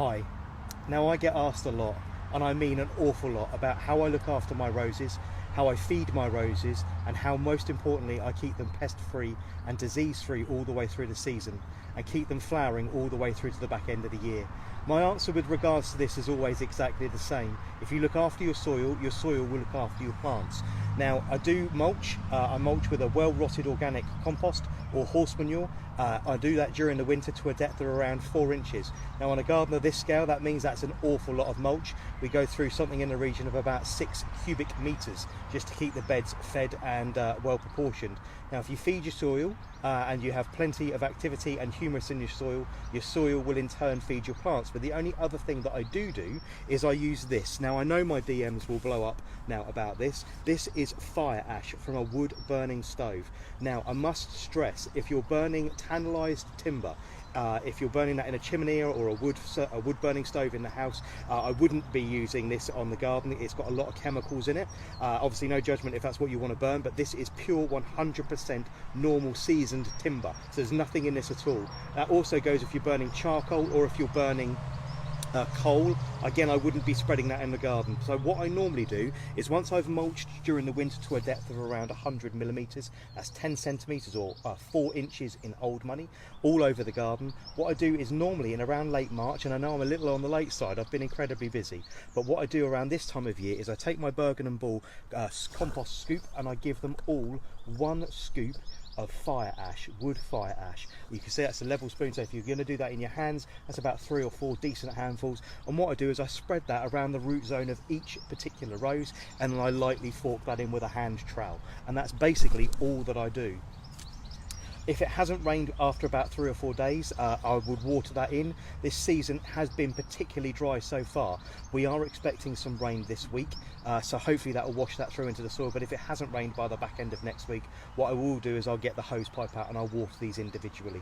Hi. Now, I get asked a lot, and I mean an awful lot, about how I look after my roses, how I feed my roses, and how, most importantly, I keep them pest free and disease free all the way through the season, and keep them flowering all the way through to the back end of the year. My answer with regards to this is always exactly the same. If you look after your soil will look after your plants. Now, I do mulch. I mulch with a well-rotted organic compost or horse manure. I do that during the winter to a depth of around 4 inches. Now, on a garden of this scale, that means that's an awful lot of mulch. We go through something in the region of about 6 cubic meters just to keep the beds fed and well proportioned. Now, if you feed your soil and you have plenty of activity and humus in your soil will in turn feed your plants. But the only other thing that I do is I use this. Now, I know my DMs will blow up now about this. This is fire ash from a wood burning stove. Now, I must stress, if you're burning tannalized timber, if you're burning that in a chimney or a wood burning stove in the house, I wouldn't be using this on the garden. It's got a lot of chemicals in it. Obviously, no judgment if that's what you want to burn, but this is pure 100% normal seasoned timber. So there's nothing in this at all. That also goes if you're burning charcoal or if you're burning coal. Again, I wouldn't be spreading that in the garden. So what I normally do is, once I've mulched during the winter to a depth of around 100 millimeters, that's 10 centimeters or 4 inches in old money, all over the garden, what I do is normally in around late March, and I know I'm a little on the late side, I've been incredibly busy, but what I do around this time of year is I take my Bergen and Bull compost scoop and I give them all 1 scoop of fire ash, wood fire ash. You can see that's a level spoon, so if you're going to do that in your hands, that's about 3 or 4 decent handfuls. And what I do is I spread that around the root zone of each particular rose, and then I lightly fork that in with a hand trowel, and that's basically all that I do. If it hasn't rained after about 3 or 4 days, I would water that in. This season has been particularly dry so far. We are expecting some rain this week, so hopefully that will wash that through into the soil. But if it hasn't rained by the back end of next week, what I will do is I'll get the hose pipe out and I'll water these individually.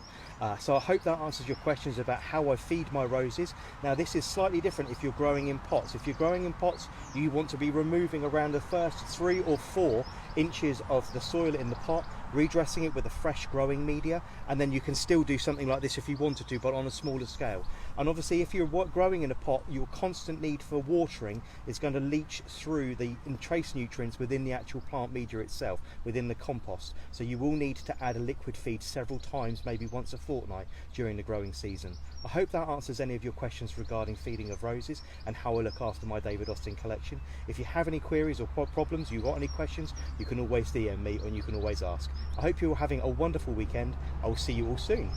So I hope that answers your questions about how I feed my roses. Now, this is slightly different if you're growing in pots. If you're growing in pots, you want to be removing around the first 3 or 4 inches of the soil in the pot, redressing it with a fresh growing media, and then you can still do something like this if you wanted to, but on a smaller scale. And obviously, if you're growing in a pot, your constant need for watering is going to leach through the trace nutrients within the actual plant media itself, within the compost. So you will need to add a liquid feed several times, maybe once a fortnight during the growing season. I hope that answers any of your questions regarding feeding of roses and how I look after my David Austin collection. If you have any queries or problems, you've got any questions, you can always DM me and you can always ask. I hope you're having a wonderful weekend. I will see you all soon.